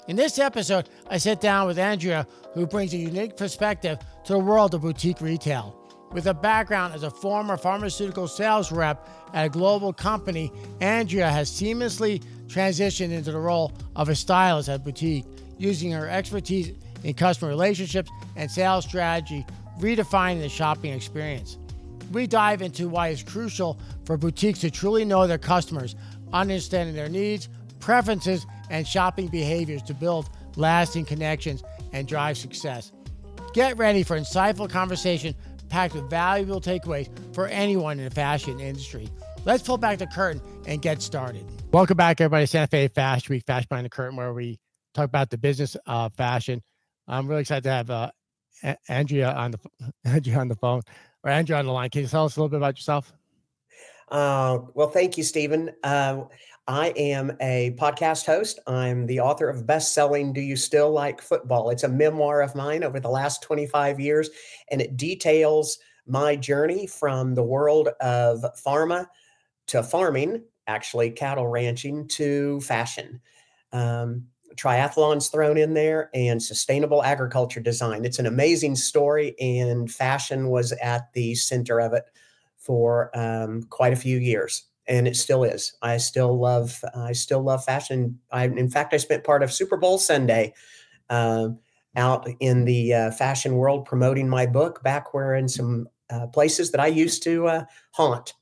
In this episode, I sit down with Andrea, who brings a unique perspective to the world of boutique retail. With a background as a former pharmaceutical sales rep at a global company, Andrea has seamlessly transitioned into the role of a stylist at a boutique, using her expertise in customer relationships and sales strategy, redefining the shopping experience. We dive into why it's crucial for boutiques to truly know their customers, understanding their needs, preferences, and shopping behaviors to build lasting connections and drive success. Get ready for insightful conversation packed with valuable takeaways for anyone in the fashion industry. Let's pull back the curtain and get started. Welcome back, everybody, to Santa Fe Fashion Week, Fashion Behind the Curtain, where we talk about the business of fashion. I'm really excited to have Andrea on the phone, or Andrea on the line. Can you tell us a little bit about yourself? Well, thank you, Stephen. I am a podcast host. I'm the author of best-selling Do You Still Like Football? It's a memoir of mine over the last 25 years, and it details my journey from the world of pharma to farming, actually cattle ranching, to fashion. Triathlons thrown in there, and sustainable agriculture design. It's an amazing story, and fashion was at the center of it for quite a few years, and it still is. I still love fashion. In fact, I spent part of Super Bowl Sunday out in the fashion world promoting my book back where in some places that I used to haunt.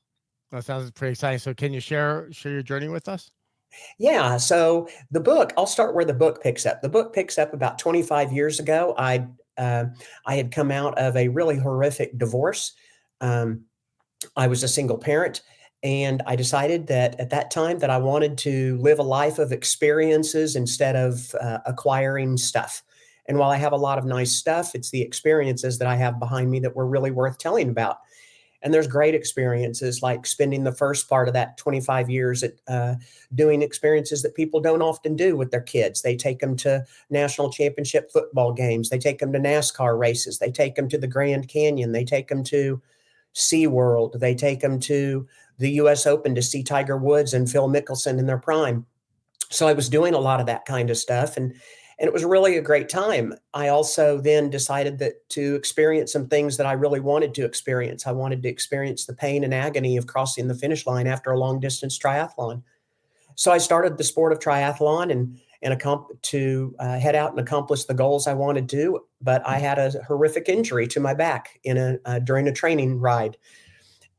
That sounds pretty exciting. So can you share your journey with us? Yeah. So the book, I'll start where the book picks up. The book picks up about 25 years ago. I had come out of a really horrific divorce. I was a single parent, and I decided that at that time that I wanted to live a life of experiences instead of acquiring stuff. And while I have a lot of nice stuff, it's the experiences that I have behind me that were really worth telling about. And there's great experiences, like spending the first part of that 25 years at doing experiences that people don't often do with their kids. They take them to national championship football games. They take them to NASCAR races. They take them to the Grand Canyon. They take them to SeaWorld. They take them to the U.S. Open to see Tiger Woods and Phil Mickelson in their prime. So I was doing a lot of that kind of stuff, and it was really a great time. I also then decided that to experience some things that I really wanted to experience. I wanted to experience the pain and agony of crossing the finish line after a long distance triathlon. So I started the sport of triathlon and to head out and accomplish the goals I wanted to. But I had a horrific injury to my back during a training ride.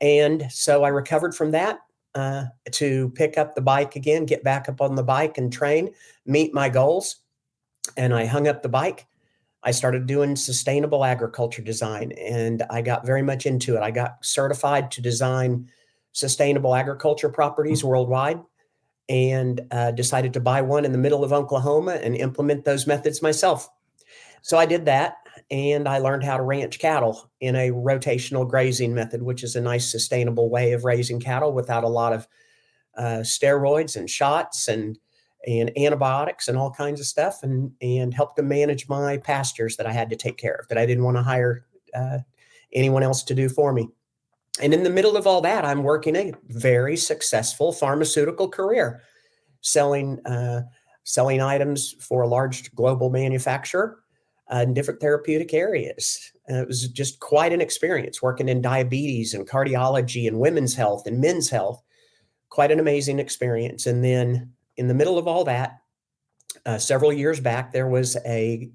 And so I recovered from that to pick up the bike again, get back up on the bike and train, meet my goals. And I hung up the bike. I started doing sustainable agriculture design, and I got very much into it. I got certified to design sustainable agriculture properties worldwide, and decided to buy one in the middle of Oklahoma and implement those methods myself. So I did that, and I learned how to ranch cattle in a rotational grazing method, which is a nice sustainable way of raising cattle without a lot of steroids and shots and antibiotics and all kinds of stuff, and helped them manage my pastures that I had to take care of, that I didn't want to hire anyone else to do for me. And in the middle of all that, I'm working a very successful pharmaceutical career, selling items for a large global manufacturer in different therapeutic areas. And it was just quite an experience working in diabetes and cardiology and women's health and men's health. Quite an amazing experience. And then in the middle of all that, several years back, there was a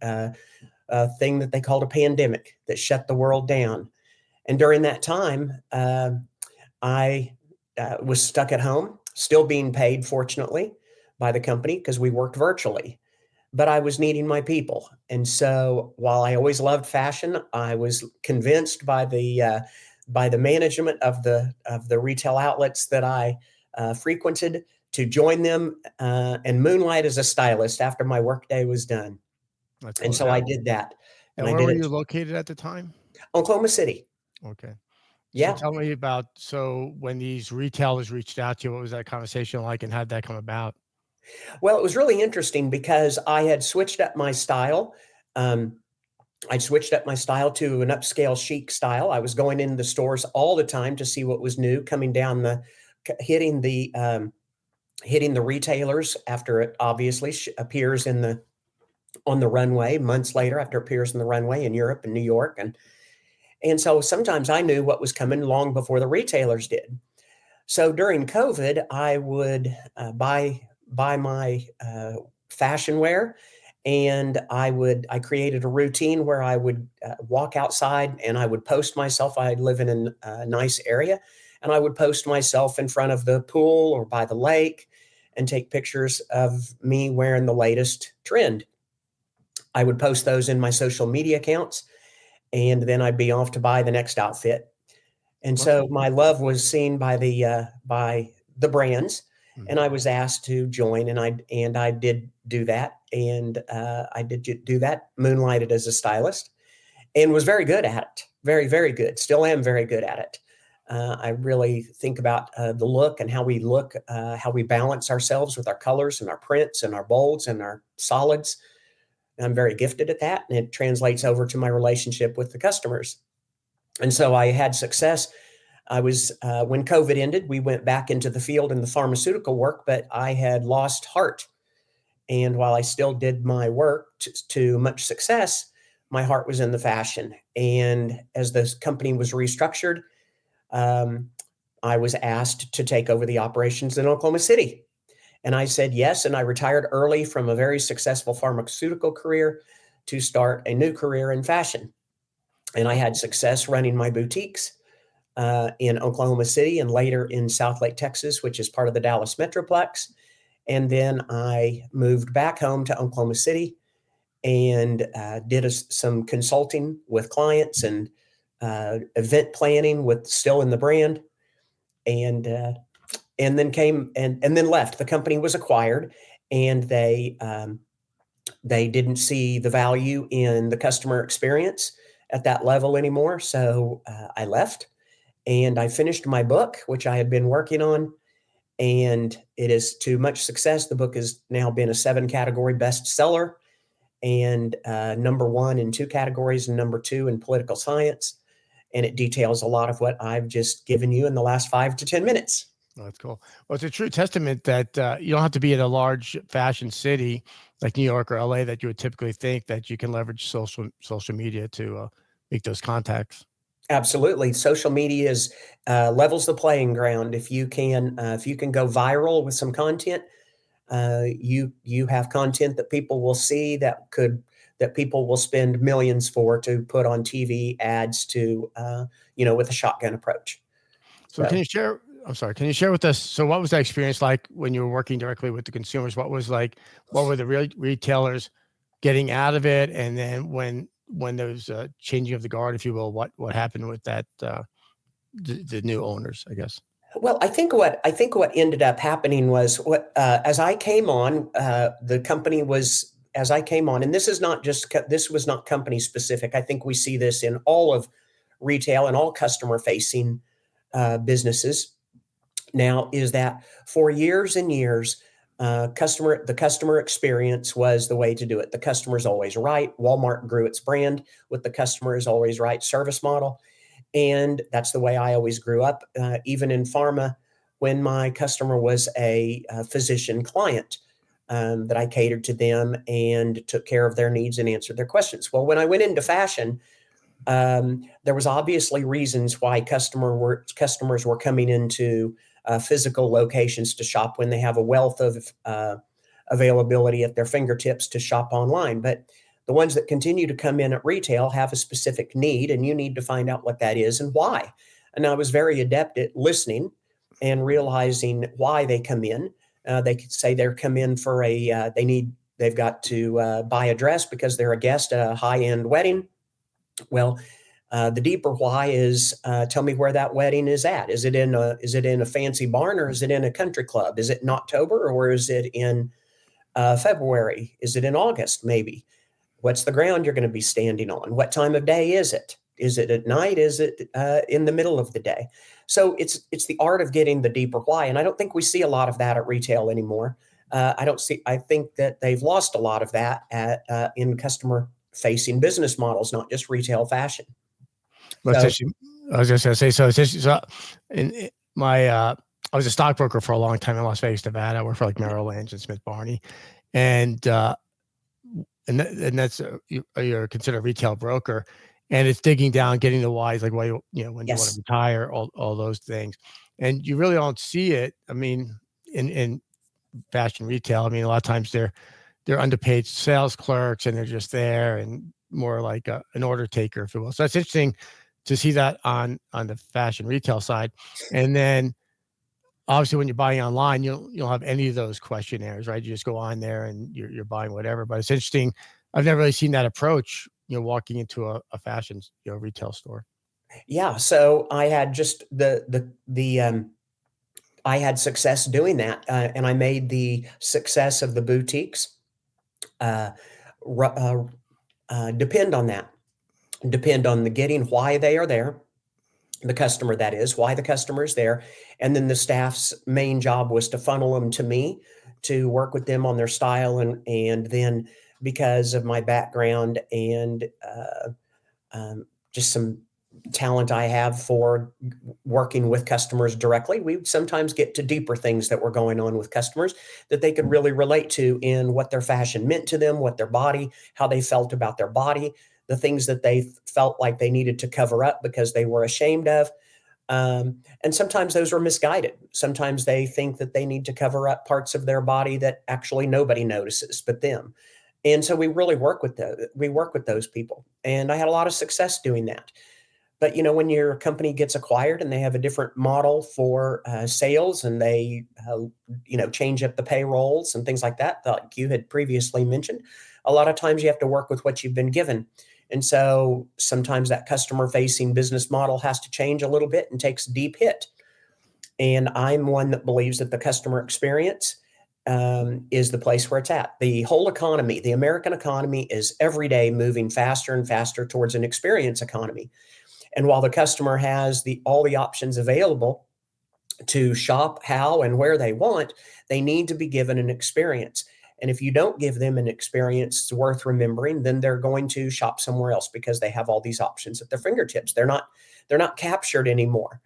thing that they called a pandemic that shut the world down. And during that time, I was stuck at home, still being paid, fortunately, by the company because we worked virtually. But I was needing my people. And so while I always loved fashion, I was convinced by the management of the retail outlets that I frequented to join them and moonlight as a stylist after my workday was done. And so I did that. And where were you located at the time? Oklahoma City. Okay. Yeah. So tell me about, when these retailers reached out to you, what was that conversation like, and how did that come about? Well, it was really interesting because I had switched up my style. I switched up my style to an upscale chic style. I was going into the stores all the time to see what was new, coming down hitting the retailers after it obviously appears in the on the runway months later after it appears on the runway in Europe and New York. And so sometimes I knew what was coming long before the retailers did. So during COVID, I would buy my fashion wear, and I created a routine where I would walk outside and I would post myself. I live in a nice area, and I would post myself in front of the pool or by the lake and take pictures of me wearing the latest trend. I would post those in my social media accounts, and then I'd be off to buy the next outfit. And Well, so my love was seen by the brands, and mhm. I was asked to join, and I did do that, and I did do that, moonlighted as a stylist, and was very good at it, very very good. Still am very good at it. I really think about the look and how we balance ourselves with our colors and our prints and our bolds and our solids. I'm very gifted at that, and it translates over to my relationship with the customers. And so I had success. I was When COVID ended, we went back into the field in the pharmaceutical work, but I had lost heart. And while I still did my work to much success, my heart was in the fashion. And as this company was restructured, um, I was asked to take over the operations in Oklahoma City. And I said yes. And I retired early from a very successful pharmaceutical career to start a new career in fashion. And I had success running my boutiques in Oklahoma City and later in South Lake, Texas, which is part of the Dallas Metroplex. And then I moved back home to Oklahoma City and did some consulting with clients and event planning with still in the brand, and then came and then left. The company was acquired, and they didn't see the value in the customer experience at that level anymore. So I left, and I finished my book, which I had been working on, and it is to much success. The book has now been a 7-category bestseller, and number one in 2 categories and number 2 in political science. And it details a lot of what I've just given you in the last 5 to 10 minutes. Oh, that's cool. Well, it's a true testament that you don't have to be in a large fashion city like New York or LA that you would typically think that you can leverage social media to make those contacts. Absolutely, social media is levels the playing ground. If you can go viral with some content, you have content that people will see that people will spend millions for to put on TV ads to with a shotgun approach. So can So you share? I'm sorry. Can you share with us? So what was that experience like when you were working directly with the consumers? What were the retailers getting out of it? And then when there was a changing of the guard, if you will, what happened with that the new owners, I guess. Well, I think what ended up happening was as I came on, the company was as I came on, and this was not company specific. I think we see this in all of retail and all customer facing businesses now. Is that for years and years, the customer experience was the way to do it. The customer's always right. Walmart grew its brand with the customer is always right service model. And that's the way I always grew up, even in pharma, when my customer was a physician client, that I catered to them and took care of their needs and answered their questions. Well, when I went into fashion, there was obviously reasons why customers were coming into physical locations to shop when they have a wealth of availability at their fingertips to shop online. But the ones that continue to come in at retail have a specific need, and you need to find out what that is and why. And I was very adept at listening and realizing why they come in. They could say they're come in for they've got to buy a dress because they're a guest at a high-end wedding. Well, the deeper why is tell me where that wedding is at. Is it in a fancy barn, or is it in a country club? Is it in October, or is it in February? Is it in August? Maybe. What's the ground you're going to be standing on? What time of day is it? Is it at night? Is it in the middle of the day? So it's the art of getting the deeper why, and I don't think we see a lot of that at retail anymore. I think that they've lost a lot of that in customer facing business models, not just retail fashion. But So I was just gonna say, so in my I was a stockbroker for a long time in Las Vegas, Nevada. I worked for like Merrill Lynch and Smith Barney, and and that's you're considered a retail broker, and it's digging down, getting the whys, like why when you want to Yes. retire, all those things, and you really don't see it. I mean, in fashion retail, I mean, a lot of times they're underpaid sales clerks, and they're just there and more like an order taker, if you will. So that's interesting to see that on the fashion retail side, and then obviously when you're buying online, you don't have any of those questionnaires, right? You just go on there and you're buying whatever. But it's interesting. I've never really seen that approach, walking into a fashion, retail store. Yeah. So I had just I had success doing that, and I made the success of the boutiques uh, depend on that. Depend on the getting why they are there, the customer, that is, why the customer is there. And then the staff's main job was to funnel them to me to work with them on their style. And then because of my background and just some talent I have for working with customers directly, we would sometimes get to deeper things that were going on with customers that they could really relate to in what their fashion meant to them, what their body, how they felt about their body, the things that they felt like they needed to cover up because they were ashamed of. And sometimes those are misguided. Sometimes they think that they need to cover up parts of their body that actually nobody notices but them. And so we work with those people. And I had a lot of success doing that. But when your company gets acquired and they have a different model for sales, and they change up the payrolls and things like that, like you had previously mentioned, a lot of times you have to work with what you've been given. And so sometimes that customer facing business model has to change a little bit and takes a deep hit. And I'm one that believes that the customer experience is the place where it's at. The whole economy, the American economy, is every day moving faster and faster towards an experience economy. And while the customer has all the options available to shop how and where they want, they need to be given an experience. And if you don't give them an experience worth remembering, then they're going to shop somewhere else because they have all these options at their fingertips. They're not captured anymore.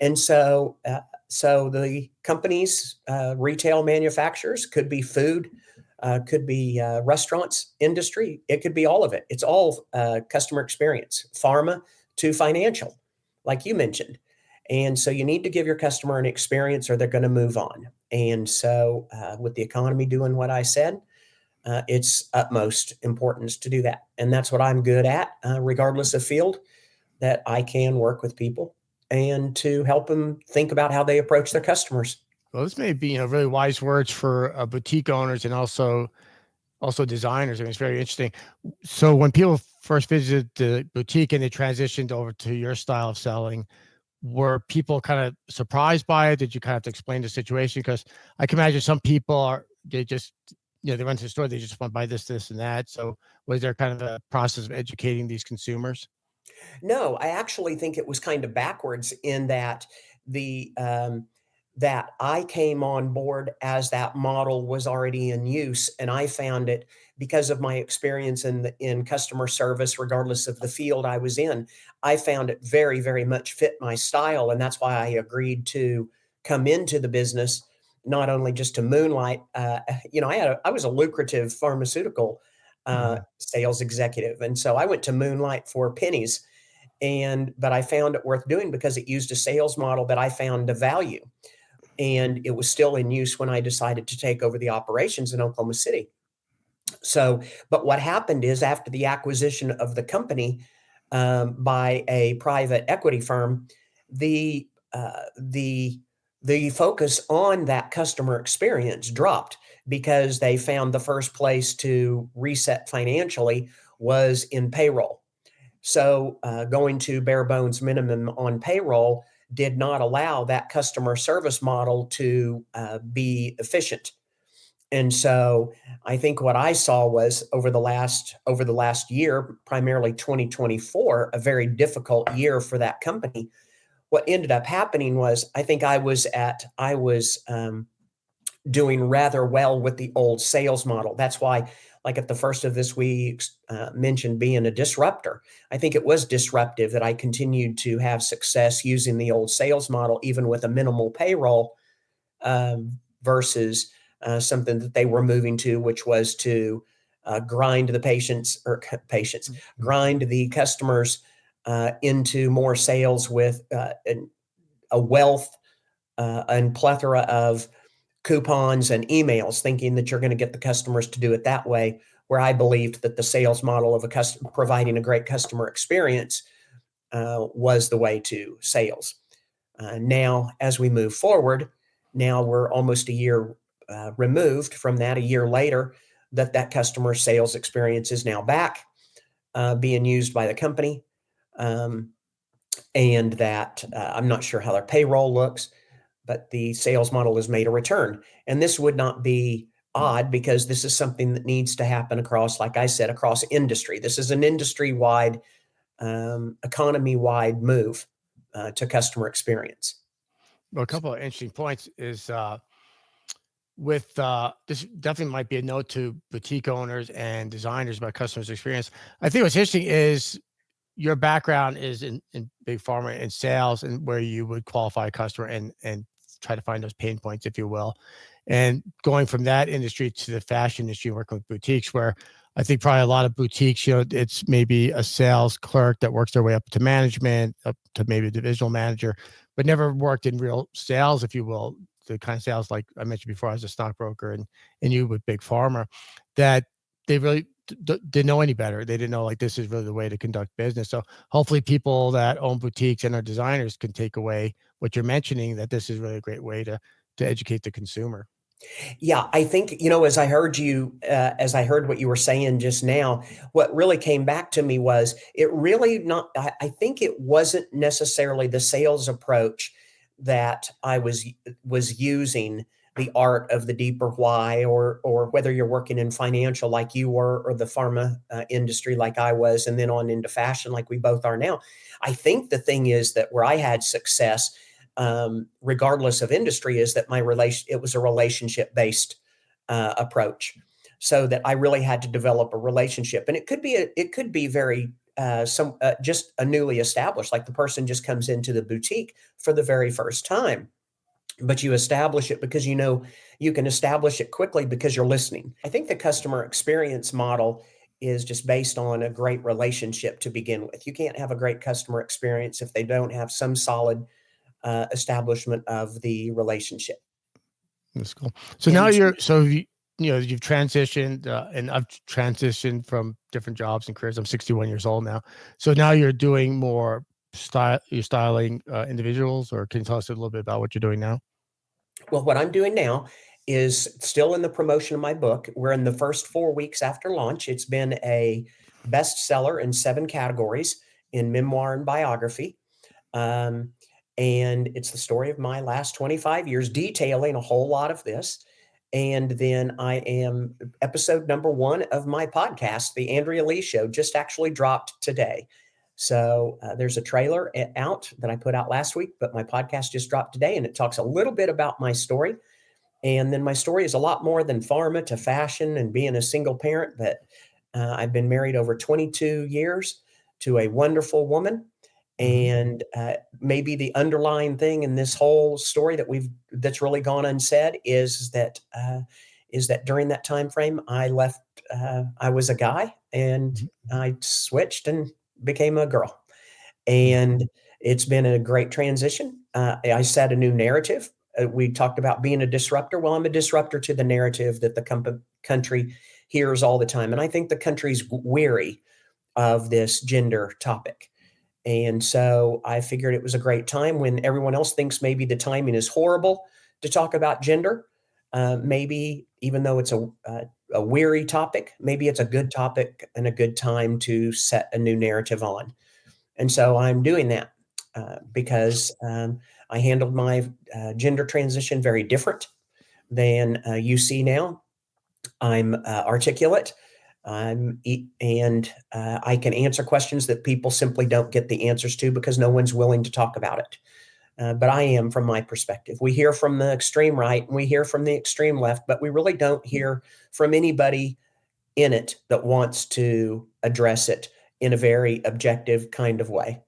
And so the companies, retail manufacturers, could be food, could be restaurants, industry. It could be all of it. It's all customer experience, pharma to financial, like you mentioned. And so you need to give your customer an experience or they're going to move on. And so with the economy doing what I said, it's utmost importance to do that. And that's what I'm good at, regardless of field, that I can work with people and to help them think about how they approach their customers. Well, this may be, really wise words for boutique owners and also designers. I mean, it's very interesting. So when people first visited the boutique and they transitioned over to your style of selling, were people kind of surprised by it? Did you kind of have to explain the situation? Because I can imagine some people they just, they went to the store, they just want to buy this, this, and that. So was there kind of a process of educating these consumers? No, I actually think it was kind of backwards in that the that I came on board as that model was already in use, and I found it because of my experience in customer service, regardless of the field I was in. I found it very, very much fit my style, and that's why I agreed to come into the business, not only just to moonlight. I was a lucrative pharmaceutical Mhm. sales executive, and so I went to moonlight for pennies, but I found it worth doing because it used a sales model that I found of value. And it was still in use when I decided to take over the operations in Oklahoma City. So, but what happened is after the acquisition of the company by a private equity firm, the uh, the the focus on that customer experience dropped because they found the first place to reset financially was in payroll. So going to bare bones minimum on payroll did not allow that customer service model to be efficient. And so I think what I saw was over the last year, primarily 2024, a very difficult year for that company. What ended up happening was I was doing rather well with the old sales model. That's why, like at the first of this week, mentioned being a disruptor. I think it was disruptive that I continued to have success using the old sales model, even with a minimal payroll, versus something that they were moving to, which was to grind the grind the customers into more sales with a wealth and plethora of coupons and emails, thinking that you're going to get the customers to do it that way, where I believed that the sales model of providing a great customer experience was the way to sales. Now, as we move forward, now we're almost a year removed from that, a year later, that customer sales experience is now back being used by the company. And that I'm not sure how their payroll looks, but the sales model has made a return. And this would not be odd, because this is something that needs to happen across, like I said, across industry. This is an industry-wide, economy-wide move to customer experience. Well, a couple of interesting points is with this definitely might be a note to boutique owners and designers about customers' experience. I think what's interesting is your background is in big pharma and sales, and where you would qualify a customer and try to find those pain points, if you will. And going from that industry to the fashion industry, working with boutiques, where I think probably a lot of boutiques, it's maybe a sales clerk that works their way up to management, up to maybe a divisional manager, but never worked in real sales, if you will, the kind of sales like I mentioned before, as a stockbroker and you with big pharma, that they really didn't know any better. They didn't know, like, this is really the way to conduct business. So hopefully people that own boutiques and are designers can take away what you're mentioning, that this is really a great way to educate the consumer. Yeah, I think, as I heard as I heard what you were saying just now, what really came back to me was I think it wasn't necessarily the sales approach that I was using, the art of the deeper why, or whether you're working in financial like you were, or the pharma industry like I was, and then on into fashion like we both are now. I think the thing is that where I had success, regardless of industry, is that it was a relationship based approach, so that I really had to develop a relationship. And it could be very just a newly established, like the person just comes into the boutique for the very first time, but you establish it because you can establish it quickly because you're listening. I think the customer experience model is just based on a great relationship to begin with. You can't have a great customer experience if they don't have some solid establishment of the relationship. That's cool. So now And you've transitioned, and I've transitioned from different jobs and careers. I'm 61 years old now. So now you're doing more you're styling individuals, or can you tell us a little bit about what you're doing now? well, what I'm doing now is still in the promotion of my book. We're in the first 4 weeks after launch. It's been a bestseller in 7 categories in memoir and biography. Um, and it's the story of my last 25 years, detailing a whole lot of this. And then I am episode number 1 of my podcast, The Andrea Leigh Show, just actually dropped today. So there's a trailer out that I put out last week, but my podcast just dropped today, and it talks a little bit about my story. And then my story is a lot more than pharma to fashion and being a single parent. But I've been married over 22 years to a wonderful woman. And maybe the underlying thing in this whole story that's really gone unsaid is that during that time frame, I left. I was a guy, and I switched and became a girl. And it's been a great transition. I set a new narrative. We talked about being a disruptor. Well, I'm a disruptor to the narrative that the country hears all the time, and I think the country's weary of this gender topic. And so I figured it was a great time, when everyone else thinks maybe the timing is horrible to talk about gender. Maybe even though it's a weary topic, maybe it's a good topic and a good time to set a new narrative on. And so I'm doing that because I handled my gender transition very different than you see now. I'm articulate. And I can answer questions that people simply don't get the answers to because no one's willing to talk about it. But I am, from my perspective. We hear from the extreme right and we hear from the extreme left, but we really don't hear from anybody in it that wants to address it in a very objective kind of way.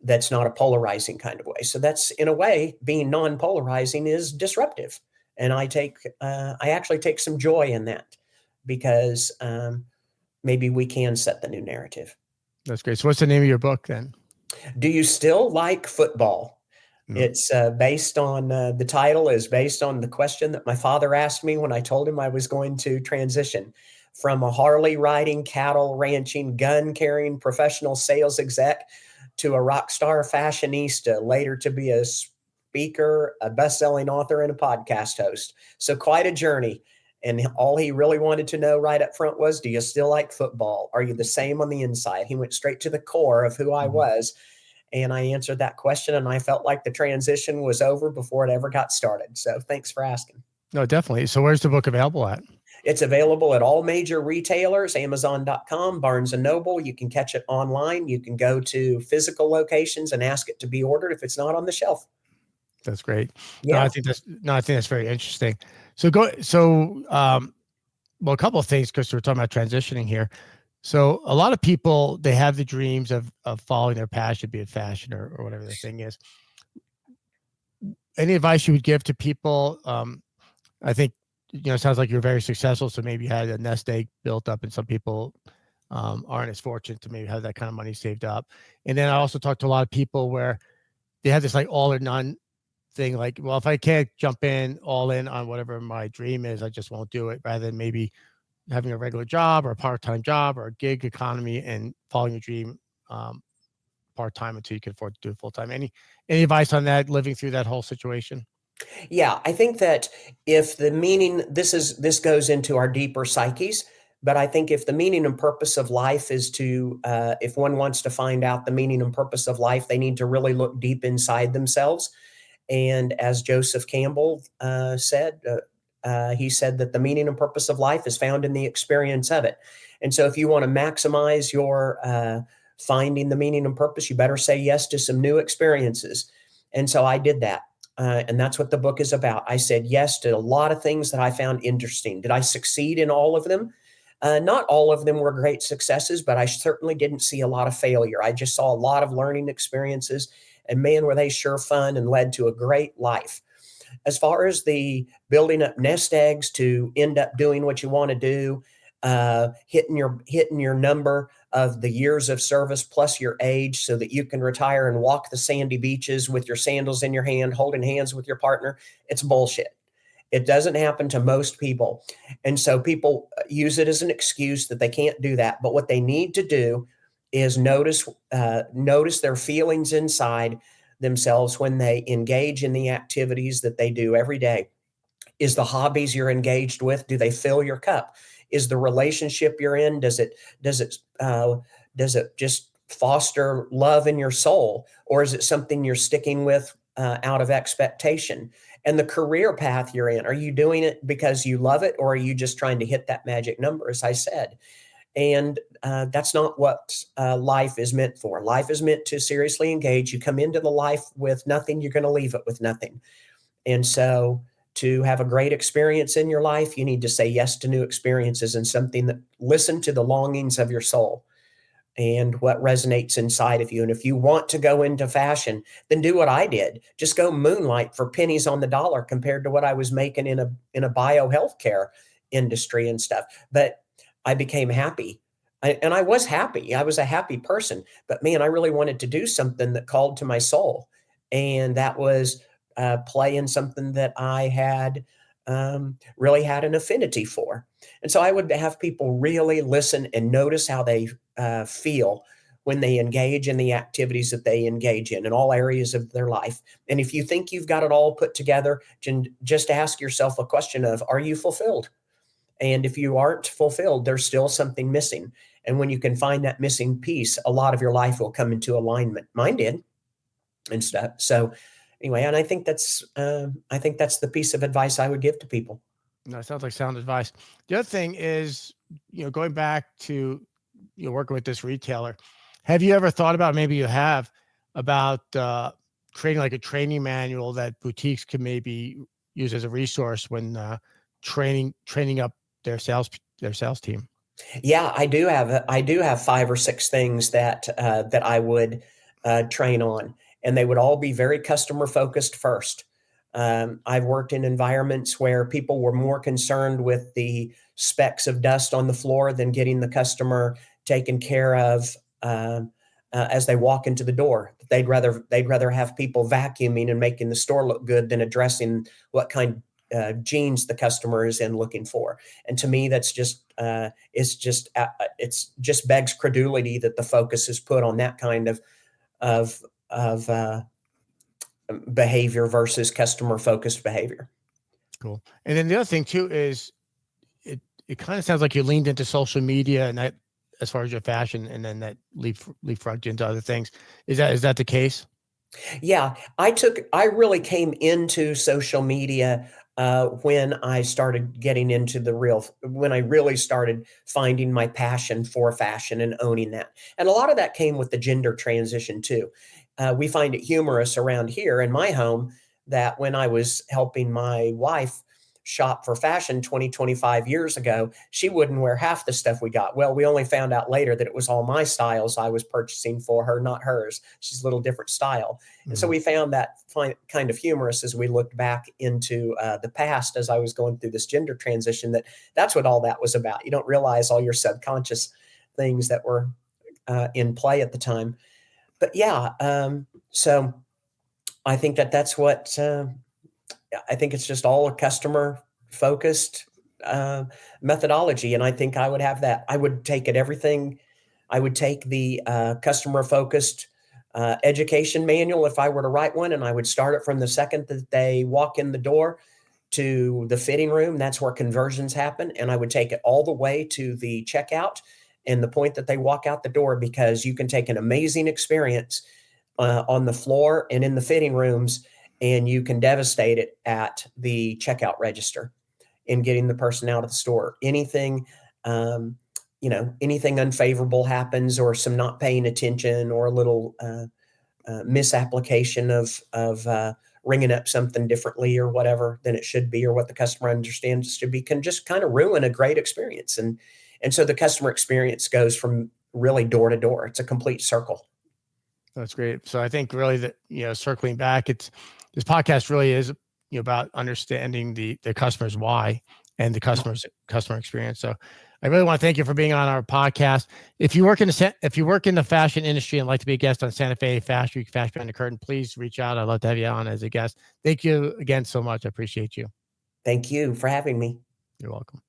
That's not a polarizing kind of way. So that's, in a way, being non-polarizing is disruptive. And I actually take some joy in that, because maybe we can set the new narrative. That's great. So what's the name of your book then? Do you still like football? Mm. It's based on the title is based on the question that my father asked me when I told him I was going to transition from a Harley riding, cattle ranching, gun carrying professional sales exec to a rock star fashionista, later to be a speaker, a best-selling author, and a podcast host. So quite a journey. And all he really wanted to know right up front was, do you still like football? Are you the same on the inside? He went straight to the core of who I was. And I answered that question, and I felt like the transition was over before it ever got started. So thanks for asking. No, definitely. So where's the book available at? It's available at all major retailers, Amazon.com, Barnes & Noble. You can catch it online. You can go to physical locations and ask it to be ordered if it's not on the shelf. That's great. Yeah. I think that's very interesting. Well, a couple of things, because we're talking about transitioning here. So a lot of people, they have the dreams of following their passion, be it fashion or whatever the thing is. Any advice you would give to people? I think, it sounds like you're very successful. So maybe you had a nest egg built up, and some people aren't as fortunate to maybe have that kind of money saved up. And then I also talked to a lot of people where they have this like all or none thing. Like, well, if I can't jump in all in on whatever my dream is, I just won't do it, rather than maybe having a regular job or a part-time job or a gig economy and following your dream part-time until you can afford to do it full-time. Any advice on that, living through that whole situation? Yeah, I think that if the meaning, this goes into our deeper psyches, but I think if the meaning and purpose of life is to, if one wants to find out the meaning and purpose of life, they need to really look deep inside themselves. And as Joseph Campbell said, he said that the meaning and purpose of life is found in the experience of it. And so if you want to maximize your finding the meaning and purpose, you better say yes to some new experiences. And so I did that. And that's what the book is about. I said yes to a lot of things that I found interesting. Did I succeed in all of them? Not all of them were great successes, but I certainly didn't see a lot of failure. I just saw a lot of learning experiences, and man, were they sure fun and led to a great life. As far as the building up nest eggs to end up doing what you want to do, hitting your number of the years of service plus your age so that you can retire and walk the sandy beaches with your sandals in your hand, holding hands with your partner, it's bullshit. It doesn't happen to most people. And so people use it as an excuse that they can't do that. But what they need to do is notice their feelings inside themselves when they engage in the activities that they do every day. Is the hobbies you're engaged with, do they fill your cup? Is the relationship you're in, does it just foster love in your soul, or is it something you're sticking with out of expectation? And the career path you're in, are you doing it because you love it, or are you just trying to hit that magic number, as I said? And that's not what life is meant for. Life is meant to seriously engage. You come into the life with nothing, you're going to leave it with nothing. And so to have a great experience in your life, you need to say yes to new experiences and something that listen to the longings of your soul and what resonates inside of you. And if you want to go into fashion, then do what I did. Just go moonlight for pennies on the dollar compared to what I was making in a biohealthcare industry and stuff. But I became happy. And I was happy. I was a happy person. But man, I really wanted to do something that called to my soul. And that was play in something that I had really had an affinity for. And so I would have people really listen and notice how they feel when they engage in the activities that they engage in all areas of their life. And if you think you've got it all put together, just ask yourself a question of, are you fulfilled? And if you aren't fulfilled, there's still something missing. And when you can find that missing piece, a lot of your life will come into alignment. Mine did and stuff. So anyway, and I think that's the piece of advice I would give to people. No, it sounds like sound advice. The other thing is, going back to working with this retailer, have you ever thought about, maybe you have, about creating like a training manual that boutiques can maybe use as a resource when training up their sales team? Yeah, I do have 5 or 6 things that I would train on, and they would all be very customer focused first. I've worked in environments where people were more concerned with the specks of dust on the floor than getting the customer taken care of as they walk into the door. They'd rather have people vacuuming and making the store look good than addressing what kind jeans the customer is in looking for. And to me, that's just it's just begs credulity that the focus is put on that kind of behavior versus customer focused behavior. Cool. And then the other thing too is it kind of sounds like you leaned into social media and that as far as your fashion, and then that leapfrogged into other things. Is that the case? Yeah, I really came into social media when I started getting into when I really started finding my passion for fashion and owning that. And a lot of that came with the gender transition too. We find it humorous around here in my home that when I was helping my wife shop for fashion 25 years ago, she wouldn't wear half the stuff we got. Well, we only found out later that it was all my styles I was purchasing for her, not hers. She's a little different style. And so we found that kind of humorous as we looked back into the past as I was going through this gender transition, that's what all that was about. You don't realize all your subconscious things that were in play at the time. But yeah, so I think that's what I think it's just all a customer focused methodology. And I think I would have that. I would take it everything. I would take the customer focused education manual if I were to write one, and I would start it from the second that they walk in the door to the fitting room. That's where conversions happen. And I would take it all the way to the checkout and the point that they walk out the door, because you can take an amazing experience on the floor and in the fitting rooms, and you can devastate it at the checkout register in getting the person out of the store. Anything, anything unfavorable happens, or some not paying attention, or a little misapplication of ringing up something differently or whatever than it should be, or what the customer understands it should be, can just kind of ruin a great experience. And so the customer experience goes from really door to door. It's a complete circle. That's great. So I think really that, circling back, this podcast really is, about understanding the customer's why and the customer experience. So I really want to thank you for being on our podcast. If you work in the fashion industry and like to be a guest on Santa Fe Fashion Week, Fashion Behind the Curtain, please reach out. I'd love to have you on as a guest. Thank you again so much. I appreciate you. Thank you for having me. You're welcome.